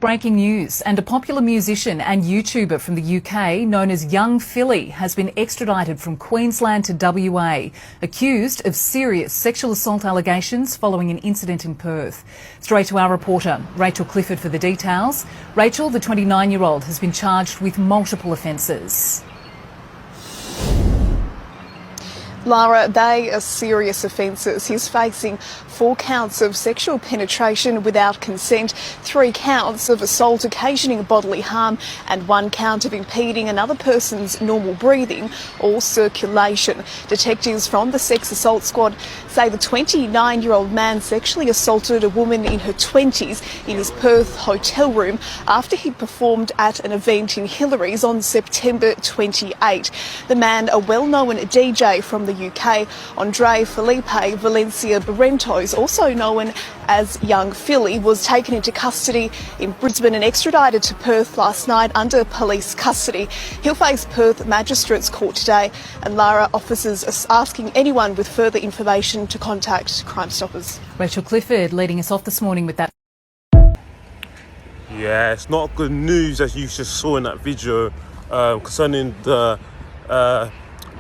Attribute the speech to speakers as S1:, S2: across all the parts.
S1: Breaking news, and a popular musician and YouTuber from the UK known as Young Philly has been extradited from Queensland to WA, accused of serious sexual assault allegations following an incident in Perth. Straight to our reporter, Rachel Clifford, for the details. Rachel, the 29-year-old, has been charged with multiple offences.
S2: Lara, they are serious offences. He's facing 4 counts of sexual penetration without consent, 3 counts of assault occasioning bodily harm, and 1 count of impeding another person's normal breathing or circulation. Detectives from the Sex Assault Squad say the 29-year-old man sexually assaulted a woman in her 20s in his Perth hotel room after he performed at an event in Hillary's on September 28. The man, a well-known DJ from the UK, Andre Felipe Valencia Barrentos, also known as Young Philly, was taken into custody in Brisbane and extradited to Perth last night under police custody. He'll face Perth Magistrates Court today, and Lara, officers are asking anyone with further information to contact Crime Stoppers.
S1: Rachel Clifford leading us off this morning with that.
S3: Yeah, it's not good news, as you just saw in that video, concerning the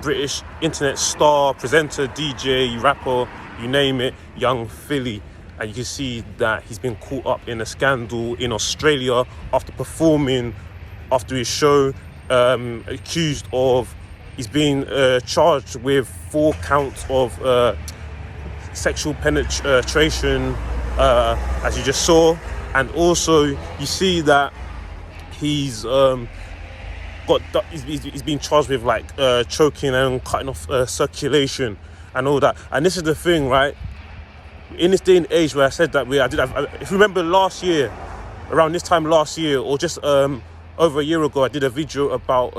S3: British internet star, presenter, DJ, rapper, you name it, Young Philly. And you can see that he's been caught up in a scandal in Australia after performing after his show, accused of, he's been charged with 4 counts of sexual penetration, as you just saw. And also you see that he's been charged with like choking and cutting off circulation and all that. And this is the thing, right? In this day and age where I said that if you remember last year, around this time last year, or just over a year ago, I did a video about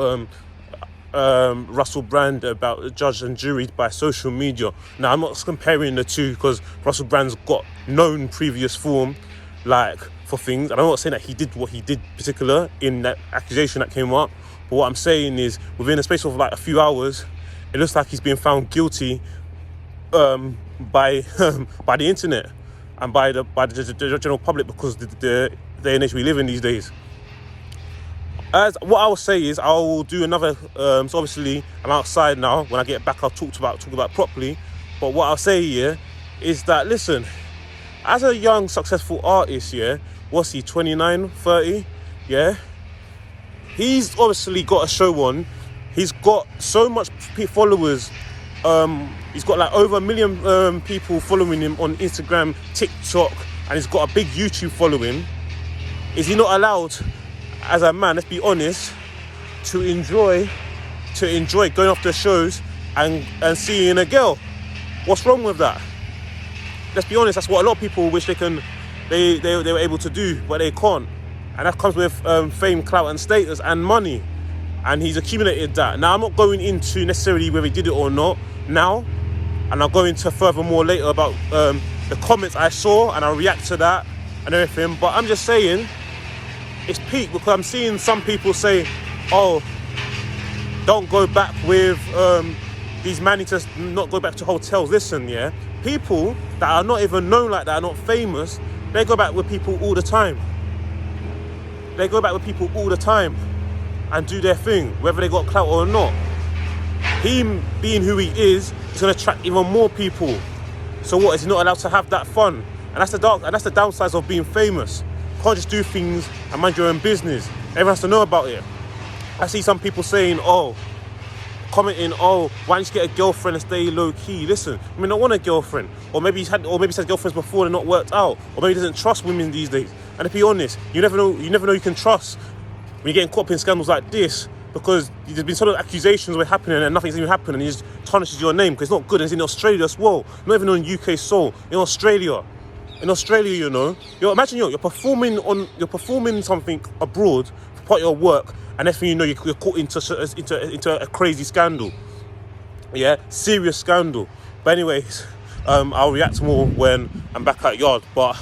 S3: Russell Brand, about judge and jury by social media. Now, I'm not comparing the two because Russell Brand's got known previous form, like, for things. And I'm not saying that he did what he did particular in that accusation that came up. But what I'm saying is, within a space of like a few hours, it looks like he's been found guilty by the internet and by the general public, because the day and age we live in these days. As what I will say is, I will do another. So obviously, I'm outside now. When I get back, I'll talk about properly. But what I'll say here is that, listen, as a young successful artist, yeah, what's he, 29, 30, yeah. He's obviously got a show on. He's got so much followers. He's got like over 1 million people following him on Instagram, TikTok, and he's got a big YouTube following. Is he not allowed, as a man, let's be honest, to enjoy going off the shows and seeing a girl? What's wrong with that? Let's be honest, that's what a lot of people wish they were able to do, but they can't. And that comes with fame, clout and status and money. And he's accumulated that. Now, I'm not going into necessarily whether he did it or not now. And I'll go into furthermore later about the comments I saw, and I'll react to that and everything. But I'm just saying, it's peak, because I'm seeing some people say, oh, don't go back with these man need to not go back to hotels. Listen, yeah, people that are not even known like that, are not famous, they go back with people all the time. They go back with people all the time and do their thing, whether they got clout or not. Him being who he is going to attract even more people. So what, is he not allowed to have that fun? And that's the downsides of being famous. You can't just do things and mind your own business. Everyone has to know about it. I see some people saying, commenting, why don't you get a girlfriend and stay low key? Listen, I not want a girlfriend, or maybe he's had girlfriends before and not worked out, or maybe he doesn't trust women these days. And to be honest, you never know you can trust when you're getting caught up in scandals like this, because there's been sort of accusations were happening and nothing's even happened, and it just tarnishes your name, because it's not good. And it's in Australia as well, not even on UK soil, in Australia, you know. Imagine you're performing something abroad for part of your work, and next thing you know, you're caught into a crazy scandal. Yeah, serious scandal. But anyways, I'll react more when I'm back at yard. But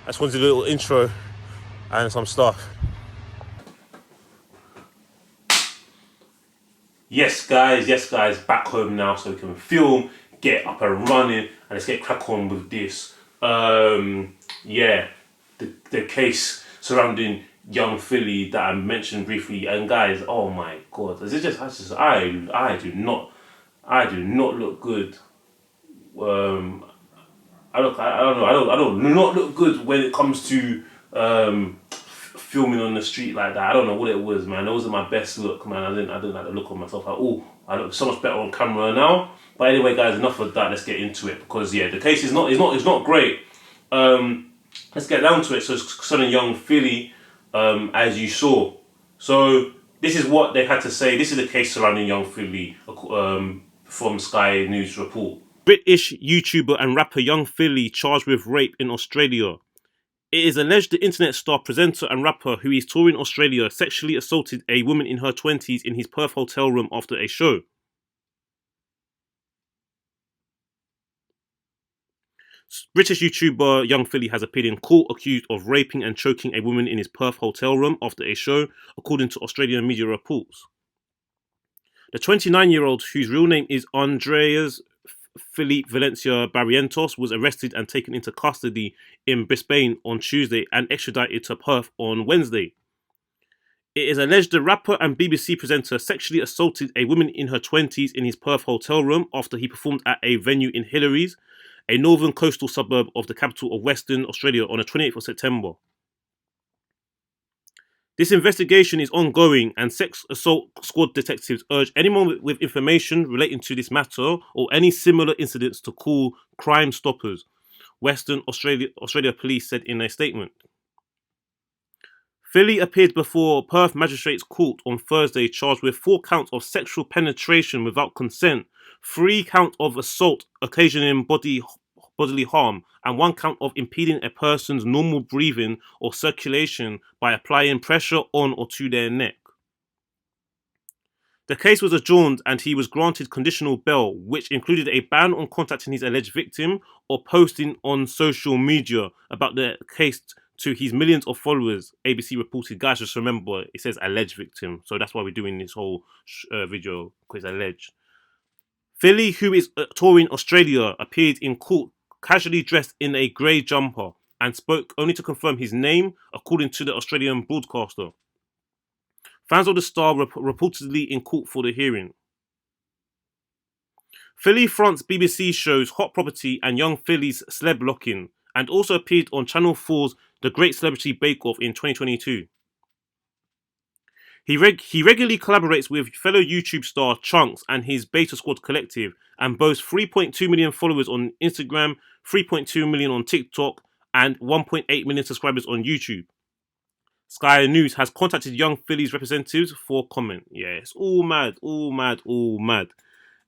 S3: I just wanted to do a little intro and some stuff. Yes guys, back home now so we can film, get up and running, and let's get crack on with this. The case. surrounding young Philly that I mentioned briefly. And guys, oh my God, is it just I do not look good. I don't know. I don't not look good when it comes to filming on the street like that. I don't know what it was, man. It wasn't my best look, man. I didn't like the look of myself. Like, oh, I look so much better on camera now. But anyway, guys, enough of that. Let's get into it because yeah, the case is not great. Let's get down to it. So it's concerning young Philly, as you saw. So this is what they had to say. This is the case surrounding young Philly from Sky News report. British YouTuber and rapper Young Philly charged with rape in Australia. It is alleged the internet star, presenter and rapper who is touring Australia sexually assaulted a woman in her 20s in his Perth hotel room after a show. British YouTuber Young Philly has appeared in court accused of raping and choking a woman in his Perth hotel room after a show, according to Australian media reports. The 29-year-old, whose real name is Andreas Philippe Valencia Barrientos, was arrested and taken into custody in Brisbane on Tuesday and extradited to Perth on Wednesday. It is alleged the rapper and BBC presenter sexually assaulted a woman in her 20s in his Perth hotel room after he performed at a venue in Hillary's, a northern coastal suburb of the capital of Western Australia, on the 28th of September. This investigation is ongoing and sex assault squad detectives urge anyone with information relating to this matter or any similar incidents to call Crime Stoppers, Western Australia Police said in a statement. Philly appeared before Perth Magistrates Court on Thursday charged with 4 counts of sexual penetration without consent, 3 counts of assault occasioning bodily harm, and 1 count of impeding a person's normal breathing or circulation by applying pressure on or to their neck. The case was adjourned and he was granted conditional bail, which included a ban on contacting his alleged victim or posting on social media about the case to his millions of followers, ABC reported. Guys, just remember, it says alleged victim, so that's why we're doing this whole video, because it's alleged. Philly, who is touring Australia, appeared in court casually dressed in a grey jumper and spoke only to confirm his name, according to the Australian broadcaster. Fans of the star were reportedly in court for the hearing. Philly fronts BBC shows Hot Property and Young Philly's Celeb Lock-In, and also appeared on Channel 4's The Great Celebrity Bake Off in 2022. He regularly collaborates with fellow YouTube star Chunks and his Beta Squad collective, and boasts 3.2 million followers on Instagram, 3.2 million on TikTok, and 1.8 million subscribers on YouTube. Sky News has contacted Young Philly's representatives for comment. Yeah, it's all mad.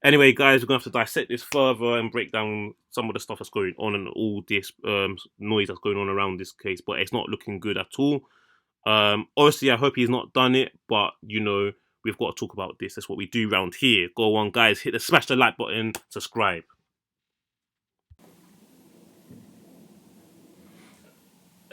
S3: Anyway, guys, we're going to have to dissect this further and break down some of the stuff that's going on and all this noise that's going on around this case, but it's not looking good at all. Obviously, I hope he's not done it, but, you know, we've got to talk about this. That's what we do around here. Go on, guys, smash the like button, subscribe.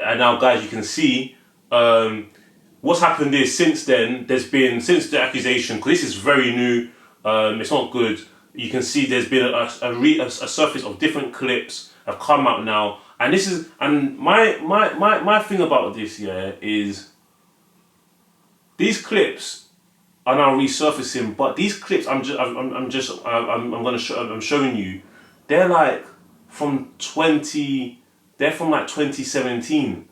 S3: And now, guys, you can see what's happened is since then, since the accusation, because this is very new, it's not good. You can see there's been a surface of different clips have come out now. And this is, and my thing about this, yeah, is these clips are now resurfacing, but these clips I'm showing you, they're like from 2017.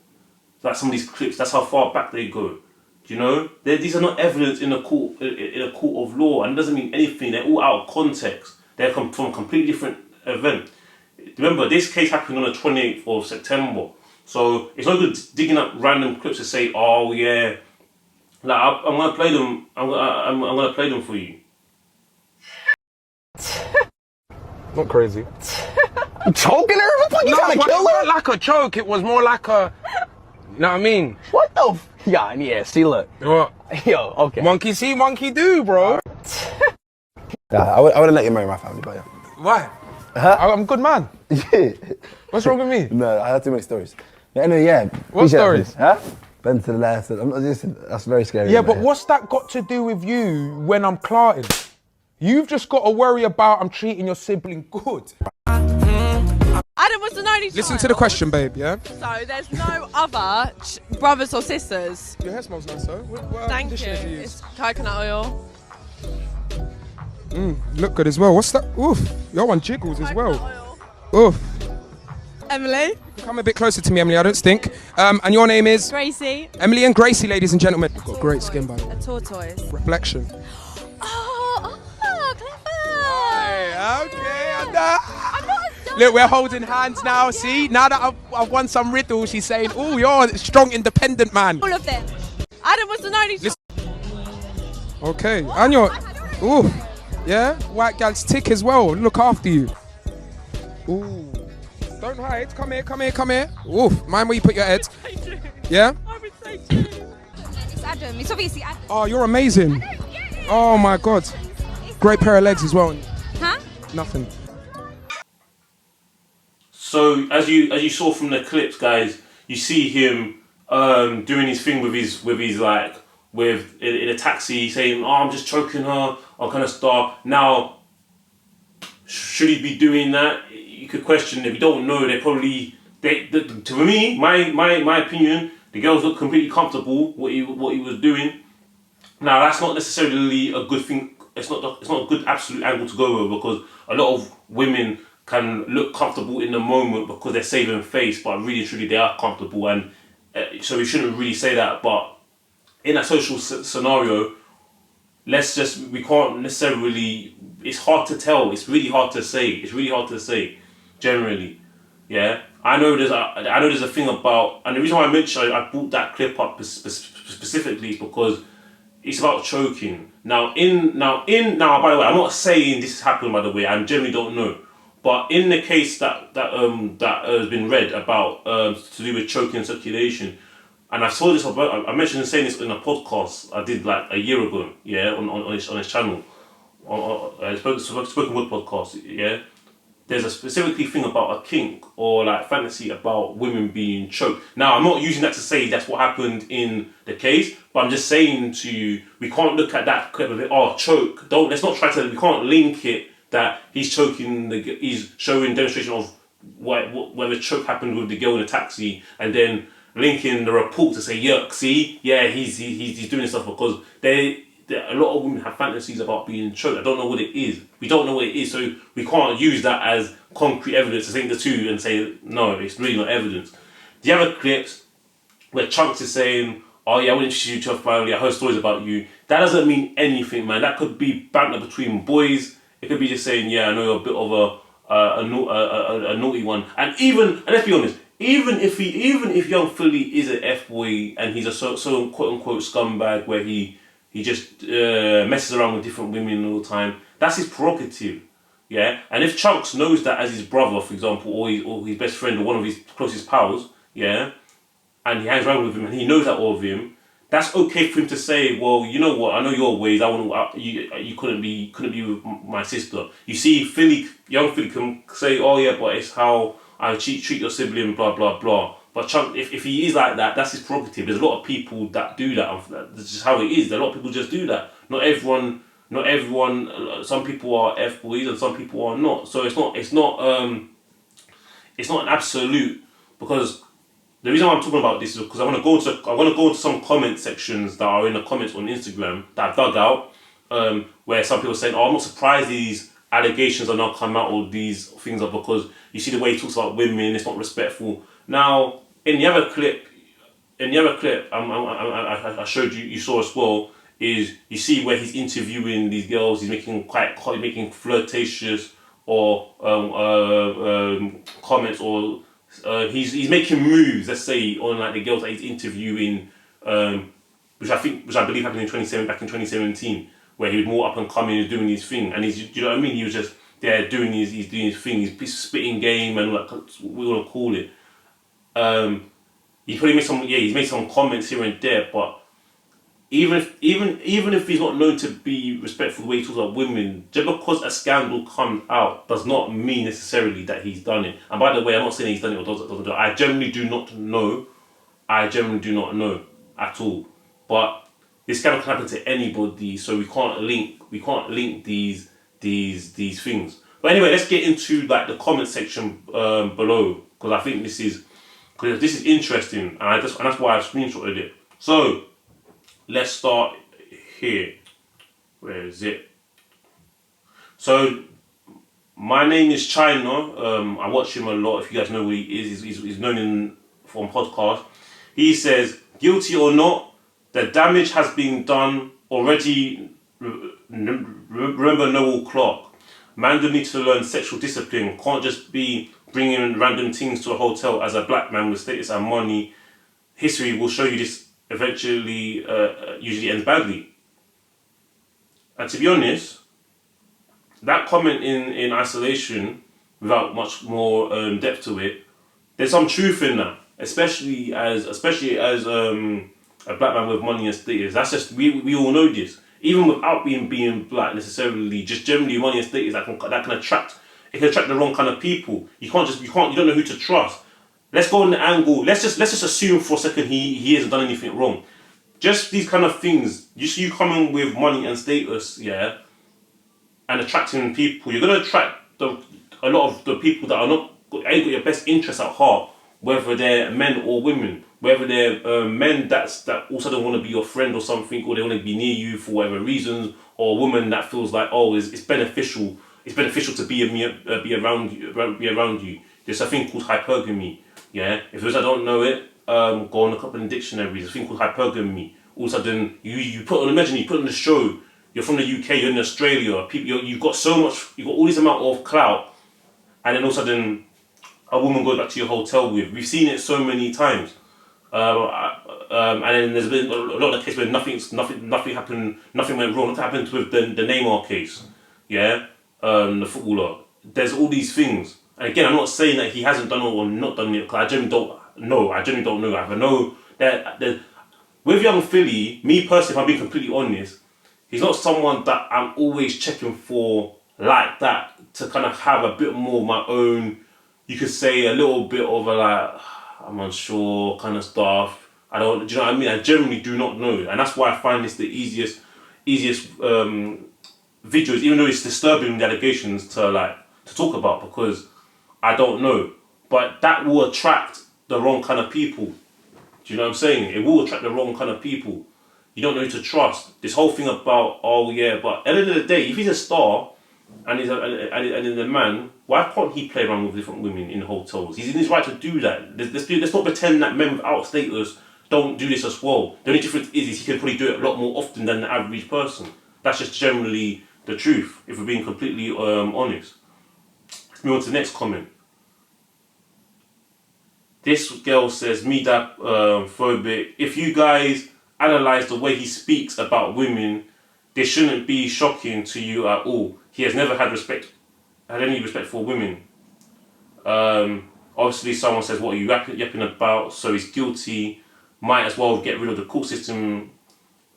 S3: Like some of these clips, that's how far back they go. You know, these are not evidence in a court of law, and it doesn't mean anything. They're all out of context. They're from a completely different event. Remember, this case happened on the 28th of September. So it's not good digging up random clips to say, oh yeah, like I'm gonna play them. I'm gonna play them for you.
S4: Not crazy.
S5: You choking her? What the fuck? You trying to kill her?
S4: It wasn't like a choke. It was more like a. You know what I mean?
S5: What the? Yeah. See, look.
S4: What?
S5: Yo, okay.
S4: Monkey see, monkey do, bro.
S5: I wouldn't let you marry my family, but yeah.
S4: Why?
S5: Huh?
S4: I'm a good man.
S5: Yeah.
S4: What's wrong with me?
S5: No, I had too many stories. Yeah, anyway, yeah.
S4: What stories?
S5: Huh? Been to the left. That's very scary.
S4: Yeah, but what's that got to do with you when I'm clarting?
S6: You've just got to worry about I'm treating your sibling good.
S2: I
S6: Adam was an only child.
S4: Listen to the question, babe, yeah?
S6: So there's no other brothers or sisters.
S4: Your hair smells nice, though. What
S6: Thank you.
S4: conditioner do you use?
S6: It's coconut oil.
S4: Look good as well. What's that? Oof, your one jiggles as
S6: Coconut
S4: well.
S6: oil.
S4: Oof.
S6: Emily.
S4: Come a bit closer to me, Emily, I don't stink. And your name is?
S6: Gracie.
S4: Emily and Gracie, ladies and gentlemen. You've got great skin, by the way.
S6: A tortoise.
S4: Reflection.
S6: Oh, clever.
S4: Okay, and look, we're holding hands now. See, now that I've won some riddles, she's saying, "Oh, you're a strong, independent man."
S6: All of them. Adam was an only child.
S4: Okay, and you're, ooh, yeah, white gal's tick as well. Look after you. Ooh, don't hide. Come here, come here, come here. Ooh, mind where you put your head. Yeah.
S6: I would say two.
S7: It's Adam. It's obviously Adam.
S4: Oh, you're amazing. Oh my God, great pair of legs as well.
S7: Huh?
S4: Nothing.
S3: So as you saw from the clips, guys, you see him doing his thing with his like in a taxi, saying, "Oh, I'm just choking her," or kind of stuff. Now, should he be doing that? You could question. If you don't know, to me, my opinion, the girls look completely comfortable what he was doing. Now, that's not necessarily a good thing. It's not a good absolute angle to go over, because a lot of women can look comfortable in the moment because they're saving face, but really truly they are comfortable, and so we shouldn't really say that. But in a social scenario, we can't necessarily. It's hard to tell. It's really hard to say. Generally, yeah. I know there's a thing about, and the reason why I brought that clip up specifically is because it's about choking. Now, by the way, I'm not saying this has happened, by the way. I generally don't know. But in the case that has been read about to do with choking and circulation, and I saw this I mentioned saying this in a podcast I did like a year ago, yeah, on his channel, Spoken Word podcast, yeah. There's a specifically thing about a kink or like fantasy about women being choked. Now, I'm not using that to say that's what happened in the case, but I'm just saying to you, we can't look at that clip of it, oh, choke. Let's not try to, we can't link it that he's choking, he's showing demonstration of whether choke happened with the girl in the taxi, and then linking the report to say, yuck, see, yeah, he's doing stuff because a lot of women have fantasies about being choked. I don't know what it is. We don't know what it is, so we can't use that as concrete evidence to think the two and say, no, it's really not evidence. The other clips where Chunks is saying, oh yeah, I want to introduce you to a family, I heard stories about you. That doesn't mean anything, man. That could be banter between boys. It could be just saying, yeah, I know you're a bit of a naughty one. And let's be honest, even if young Philly is an F-boy and he's a so quote unquote scumbag where he just messes around with different women all the time, that's his prerogative, yeah. And if Chunks knows that as his brother, for example, or his best friend or one of his closest pals, yeah, and he hangs around with him and he knows that all of him, that's okay for him to say, well, you know what, I know your ways. You couldn't be with my sister. You see, young Philly can say, oh yeah, but it's how I treat your sibling, blah blah blah. But Chunk, if he is like that, that's his prerogative. There's a lot of people that do that. That's just how it is. A lot of people just do that. Not everyone. Some people are F-boys and some people are not. So it's not an absolute, because the reason why I'm talking about this is because I want to go into some comment sections that are in the comments on Instagram that I've dug out, where some people are saying, oh, I'm not surprised these allegations are not coming out, or these things are, because you see the way he talks about women, it's not respectful. Now, in the other clip, I showed you saw as well, is you see where he's interviewing these girls, he's making flirtatious or comments, or he's making moves, let's say, on like the girls that he's interviewing, which I believe happened back in 2017, where he was more up and coming, he was doing his thing, and you know what I mean, he was just there doing his thing, his spitting game, and like we want to call it. He's made some comments here and there, but even if he's not known to be respectful the way he talks about women, just because a scandal comes out does not mean necessarily that he's done it. And by the way, I'm not saying he's done it or doesn't do it. I generally do not know at all. But this scandal can happen to anybody, so we can't link these things. But anyway, let's get into like the comment section below, because I think this is interesting, and that's why I've screenshotted it. So let's start here. Where is it? So my name is China. I watch him a lot. If you guys know who he is, he's known from podcast. He says, guilty or not, the damage has been done already. Remember Noel Clark. Man do need to learn sexual discipline. Can't just be bringing random things to a hotel as a black man with status and money. History will show you this eventually usually ends badly. And to be honest, that comment in isolation, without much more depth to it, there's some truth in that. Especially as a black man with money and status. That's just we all know this. Even without being black necessarily, just generally money and status that can attract the wrong kind of people. You don't know who to trust. Let's go on the angle. Let's just assume for a second he hasn't done anything wrong. Just these kind of things. You coming with money and status, yeah, and attracting people. You're gonna attract a lot of the people that ain't got your best interests at heart, whether they're men or women. Whether they're men that also don't want to be your friend or something, or they want to be near you for whatever reasons, or a woman that feels like, oh, it's beneficial to be around you. There's a thing called hypergamy. Yeah, if those that don't know it, go and look up in the dictionary. There's a thing called hypergamy. All of a sudden, you put on the show. You're from the UK. You're in Australia. You've got all this amount of clout, and then all of a sudden, a woman goes back to your hotel with. We've seen it so many times. And then there's been a lot of cases where nothing happened, nothing went wrong. What happened with the Neymar case? Yeah, the footballer. There's all these things, and again, I'm not saying that he hasn't done it or not done it. Because I genuinely don't know. I know that with young Philly, me personally, if I'm being completely honest, he's not someone that I'm always checking for like that to kind of have a bit more of my own. You could say a little bit of a like, I'm unsure kind of stuff. Do you know what I mean? I generally do not know, and that's why I find this the easiest videos, even though it's disturbing the allegations to talk about, because I don't know. But that will attract the wrong kind of people. Do you know what I'm saying? It will attract the wrong kind of people. You don't know who to trust. This whole thing about, oh yeah, but at the end of the day, if he's a star and he's a man, why can't he play around with different women in hotels? He's in his right to do that. Let's not pretend that men without status don't do this as well. The only difference is he can probably do it a lot more often than the average person. That's just generally the truth, if we're being completely honest. Let's move on to the next comment. This girl says, me that phobic. If you guys analyse the way he speaks about women, this shouldn't be shocking to you at all. He has never had any respect for women. Obviously someone says, what are you yapping about? So he's guilty. Might as well get rid of the court system.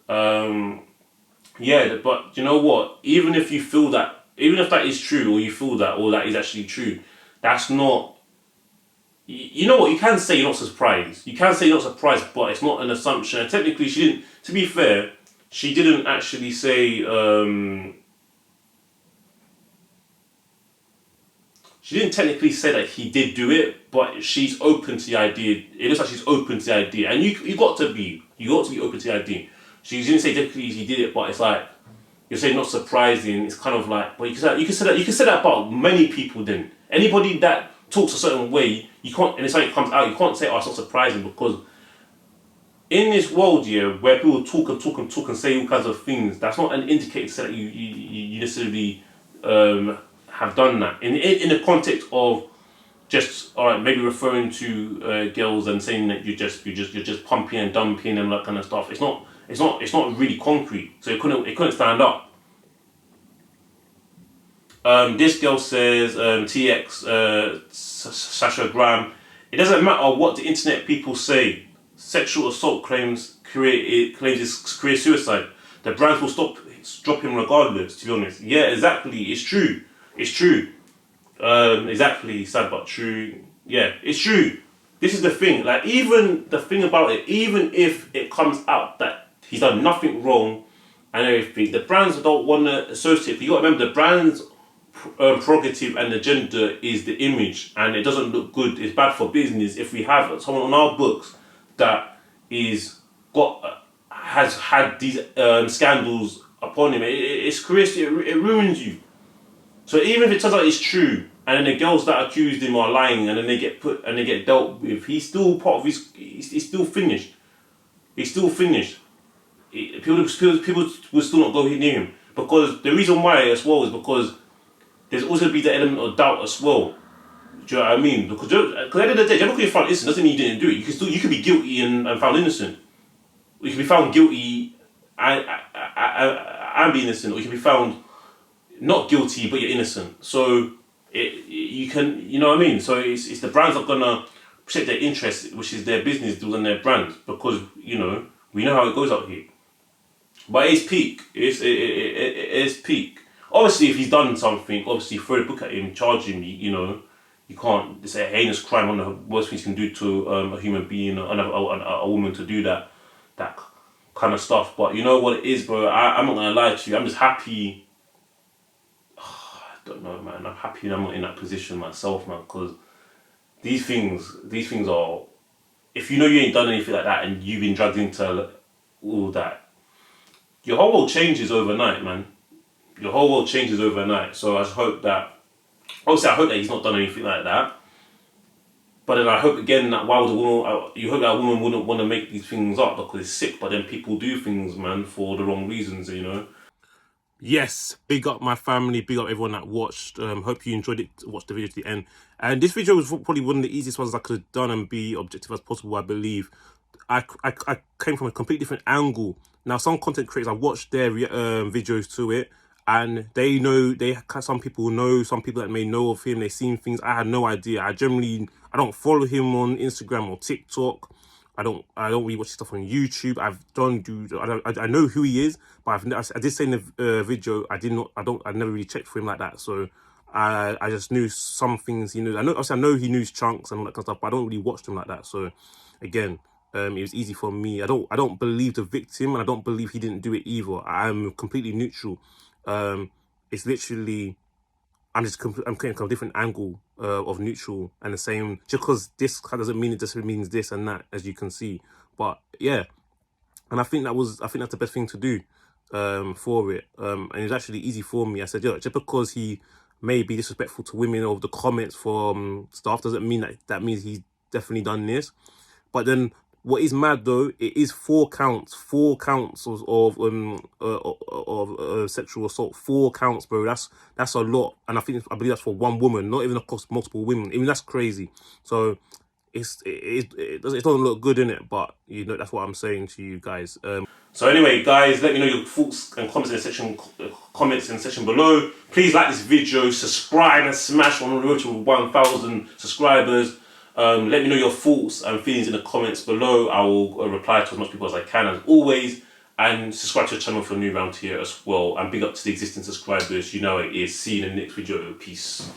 S3: Yeah, but you know what? Even if that is true, or you feel that, or that is actually true, that's not. You know what? You can say you're not surprised. You can say you're not surprised, but it's not an assumption. And technically, she didn't. To be fair, she didn't actually say. She didn't technically say that he did do it, but she's open to the idea. It looks like she's open to the idea, and you got to be open to the idea. She didn't say technically he did it, but it's like you're saying not surprising. It's kind of like, well, you can say that about many people. Then anybody that talks a certain way, you can't, and it's like it comes out. You can't say, oh, it's not surprising, because in this world, yeah, where people talk and say all kinds of things, that's not an indicator to say that you necessarily have done that. In the context of just maybe referring to girls and saying that you're just pumping and dumping and that kind of stuff. It's not really concrete, so it couldn't stand up. This girl says, TX Sasha Graham, it doesn't matter what the internet people say. Sexual assault claims is career suicide. The brands will stop dropping regardless. To be honest, yeah, exactly. It's true. Exactly, sad but true. Yeah, it's true. This is the thing. Like, even the thing about it, even if it comes out that he's done nothing wrong and everything, the brands don't want to associate. You got to remember, the brands prerogative and agenda is the image, and it doesn't look good. It's bad for business if we have someone on our books that has had these scandals upon him. It's career, it ruins you. So even if it turns out it's true, and then the girls that accused him are lying, and then they get dealt with, he's still part of his. He's still finished. He's still finished. People will still not go near him, because the reason why as well is because there's also be the element of doubt as well. Do you know what I mean? Because at the end of the day, just because you're found innocent doesn't mean you didn't do it. You could be guilty and found innocent. You can be found guilty and be innocent, or you can be found not guilty but you're innocent. So you know what I mean. So it's the brands are gonna protect their interests, which is their business deals and their brand, because we know how it goes out here. But it's peak. It's peak. Obviously, if he's done something, obviously throw the book at him, charge him. You can't. It's a heinous crime. One of the worst things you can do to a human being, a woman, to do that kind of stuff. But you know what it is, bro. I'm not gonna lie to you. I'm just happy. I don't know, man. I'm happy I'm not in that position myself, man. Because these things are. If you know you ain't done anything like that and you've been dragged into all that, your whole world changes overnight, man. Your whole world changes overnight. So I just hope that, obviously I hope that he's not done anything like that. But then I hope again that you hope that a woman wouldn't want to make these things up because it's sick. But then people do things, man, for the wrong reasons, Yes, big up my family, big up everyone that watched. Hope you enjoyed it, watched the video to the end. And this video was probably one of the easiest ones I could have done and be objective as possible, I believe. I came from a completely different angle. Now, some content creators, I watched their videos to it, and some people know, some people that may know of him, they've seen things. I had no idea. I don't follow him on Instagram or TikTok. I don't really watch stuff on YouTube. I know who he is, but I did say in the video, I never really checked for him like that. So I just knew some things, I know he knew Chunks and all that kind of stuff, but I don't really watch him like that. So again, it was easy for me. I don't believe the victim, and I don't believe he didn't do it either. I'm completely neutral. It's literally, I'm creating a different angle of neutral, and the same, just because this doesn't mean it just means this and that, as you can see. But yeah, and I think that's the best thing to do for it. And it was actually easy for me. I said, just because he may be disrespectful to women or the comments from stuff doesn't mean that means he's definitely done this. But then what is mad though, it is 4 counts of sexual assault. 4 counts, bro. That's a lot, and I believe that's for one woman, not even across multiple women. Even that's crazy. So it doesn't look good, innit? But that's what I'm saying to you guys. So anyway, guys, let me know your thoughts and comments in the section below. Please like this video, subscribe, and smash on the road to 1,000 subscribers. Let me know your thoughts and feelings in the comments below. I will reply to as much people as I can, as always. And subscribe to the channel if you're new around here as well. And big up to the existing subscribers. You know it is. See you in the next video. Peace.